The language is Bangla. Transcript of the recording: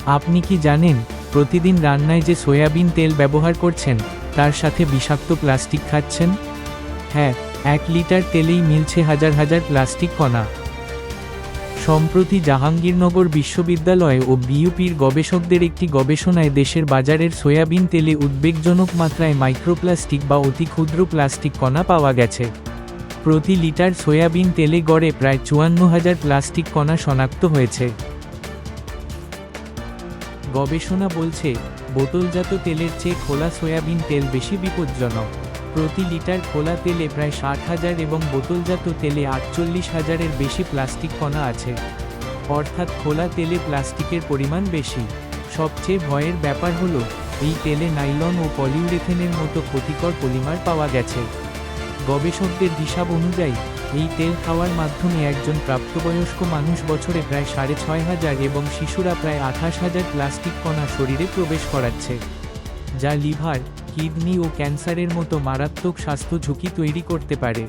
আপনি কি জানেন, প্রতিদিন রান্নায় যে সয়াবিন তেল ব্যবহার করছেন, তার সাথে বিষাক্ত প্লাস্টিক খাচ্ছেন? হ্যাঁ, 1 লিটার তেলেই মিলছে হাজার হাজার প্লাস্টিক কণা। সম্প্রতি জাহাঙ্গীরনগর বিশ্ববিদ্যালয় ও বিইউপির গবেষকদের একটি গবেষণায় দেশের বাজারের সয়াবিন তেলে উদ্বেগজনক মাত্রায় মাইক্রোপ্লাস্টিক বা অতি ক্ষুদ্র প্লাস্টিক কণা পাওয়া গেছে। প্রতি লিটার সয়াবিন তেলে গড়ে প্রায় 54,000 প্লাস্টিক কণা শনাক্ত হয়েছে। গবেষণা বলছে, বোতলজাত তেলের চেয়ে খোলা সয়াবিন তেল বেশি বিপজ্জনক। প্রতি লিটার খোলা তেলে প্রায় 60,000 এবং বোতলজাত তেলে 48,000-এর বেশি প্লাস্টিক কণা আছে। অর্থাৎ খোলা তেলে প্লাস্টিকের পরিমাণ বেশি। সবচেয়ে ভয়ের ব্যাপার হলো, এই তেলে নাইলন ও পলিউরেথেনের মতো ক্ষতিকর পলিমার পাওয়া গেছে। গবেষকদের হিসাব অনুযায়ী, এই তেল খাওয়ার মাধ্যমে একজন প্রাপ্তবয়স্ক মানুষ বছরে প্রায় 6,500 এবং শিশুরা প্রায় 28,000 প্লাস্টিক কণা শরীরে প্রবেশ করাচ্ছে, যা লিভার, কিডনি ও ক্যান্সারের মতো মারাত্মক স্বাস্থ্য ঝুঁকি তৈরি করতে পারে।